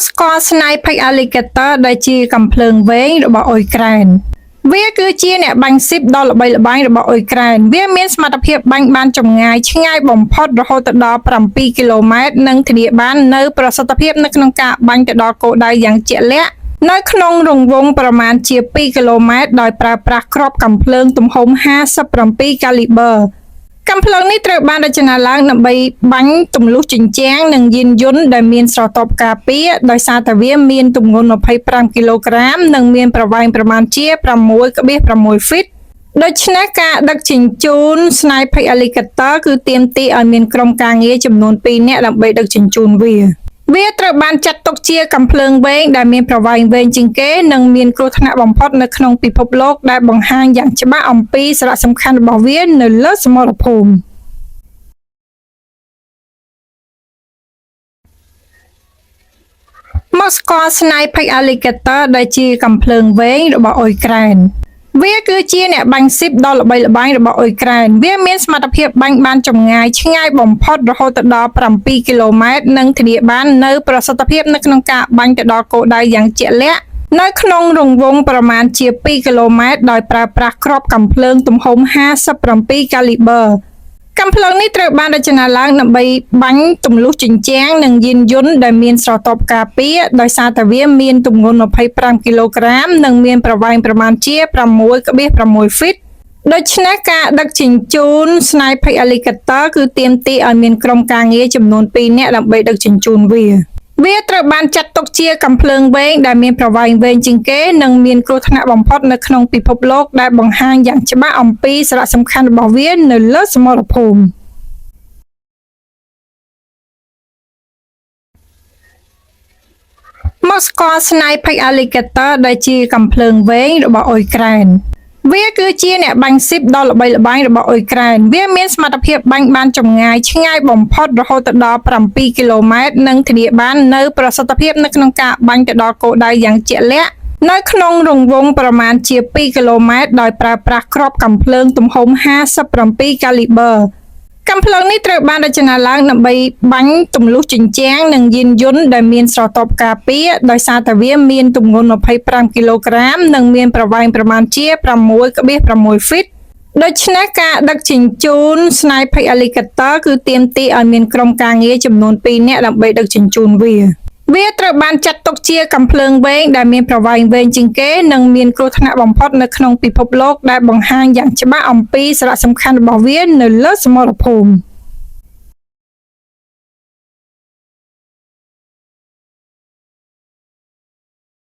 មកស្គាល់ស្នាយផិច Alligator ដែលជាកំភ្លើងវែងរបស់អ៊ុយក្រែនវាគឺជាអ្នកបាញ់ស៊ីបដ៏ល្បីល្បាញរបស់អ៊ុយក្រែនវាមានសមត្ថភាពបាញ់បានចម្ងាយឆ្ងាយបំផុតរហូតដល់7គីឡូម៉ែត្រនិងធានាបាននូវប្រសិទ្ធភាពនៅក្នុងការបាញ់ទៅដល់គោលដៅយ៉ាងជាក់លាក់នៅក្នុងរង្វង់ប្រមាណជា2គីឡូម៉ែត្រដោយប្រើប្រាស់គ្រាប់កាំភ្លើងទំហំ57 caliber កាំភ្លើងនេះត្រូវបានរចនាឡើងដើម្បីបាញ់ទម្លុះជញ្ជាំងនិងយានយន្តដែលមានស្រទាប់ការពារដោយសារតែវាមានទម្ងន់25គីឡូក្រាមនិងមានប្រវែងប្រមាណជា 6.6 ហ្វីតដូច្នេះការដឹកជញ្ជូនស្នាយផិច Alligator គឺទាមទារឲ្យមានក្រុមការងារចំនួន2នាក់ដើម្បីដឹកជញ្ជូនវាត្រូវបានចាត់ទុកជាកាំភ្លើងវែងដែលមានប្រវែងវែងជាងគេនិងមានគ្រោះថ្នាក់បំផុតនៅក្នុងពិភពលោកដែលបង្ហាញយ៉ាងច្បាស់អំពីសារៈសំខាន់របស់វានៅលើសមរភូមិមកស្គាល់ស្នាយផិច Alligator ដែលជាកំភ្លើងវែងរបស់អ៊ុយក្រែនវាគឺជាអ្នកបាញ់ស៊ីបដ៏ល្បីល្បាញរបស់អ៊ុយក្រែនវាមានសមត្ថភាពបាញ់បានចម្ងាយឆ្ងាយបំផុតរហូតដល់7គីឡូម៉ែត្រនិងធានាបាននូវប្រសិទ្ធភាពនៅក្នុងការបាញ់ទៅដល់គោលដៅយ៉ាងជាក់លាក់នៅក្នុងរង្វង់ប្រមាណជា2គីឡូម៉ែត្រដោយប្រើប្រាស់គ្រាប់កាំភ្លើងទំហំ57 caliber កាំភ្លើងនេះត្រូវបានរចនាឡើងដើម្បីបាញ់ទម្លុះជញ្ជាំងនិងយានយន្តដែលមានស្រទាប់ការពារដោយសារតែវាមានទម្ងន់25គីឡូក្រាមនិងមានប្រវែងប្រមាណជា 6.6 ហ្វីតដូច្នេះការដឹកជញ្ជូនស្នាយផិច Alligator គឺទាមទារឲ្យមានក្រុមការងារចំនួន2នាក់ដើម្បីដឹកជញ្ជូនវាត្រូវបានចាត់ទុកជាកាំភ្លើងវែងដែលមានប្រវែងវែងជាងគេនិងមានគ្រោះថ្នាក់បំផុតនៅក្នុងពិភពលោកដែលបង្ហាញយ៉ាងច្បាស់អំពីសារៈសំខាន់របស់វានៅលើសមរភូមិមកស្គាល់ស្នាយផិច Alligator ដែលជាកំភ្លើងវែងរបស់អ៊ុយក្រែនវាគឺជាអ្នកបាញ់ស៊ីបដ៏ល្បីល្បាញរបស់អ៊ុយក្រែនវាមានសមត្ថភាពបាញ់បានចម្ងាយឆ្ងាយបំផុតរហូតដល់7គីឡូម៉ែត្រនិងធានាបាននូវប្រសិទ្ធភាពនៅក្នុងការបាញ់ទៅដល់គោលដៅយ៉ាងជាក់លាក់នៅក្នុងរង្វង់ប្រមាណជា2គីឡូម៉ែត្រដោយប្រើប្រាស់គ្រាប់កាំភ្លើងទំហំ57 caliber កាំភ្លើងនេះត្រូវបានរចនាឡើងដើម្បីបាញ់ទម្លុះជញ្ជាំងនិងយានយន្តដែលមានស្រទាប់ការពារដោយសារតែវាមានទម្ងន់25គីឡូក្រាមនិងមានប្រវែងប្រមាណជា 6.6 ហ្វីតដូច្នេះការដឹកជញ្ជូនស្នាយផិច Alligator គឺទាមទារឲ្យមានក្រុមការងារចំនួន2នាក់ដើម្បីដឹកជញ្ជូនវាត្រូវបានចាត់ទុកជាកាំភ្លើងវែងដែលមានប្រវែងវែងជាងគេនិងមានគ្រោះថ្នាក់បំផុតនៅក្នុងពិភពលោកដែលបង្ហាញយ៉ាងច្បាស់អំពីសារៈសំខាន់របស់វានៅលើសមរភូមិ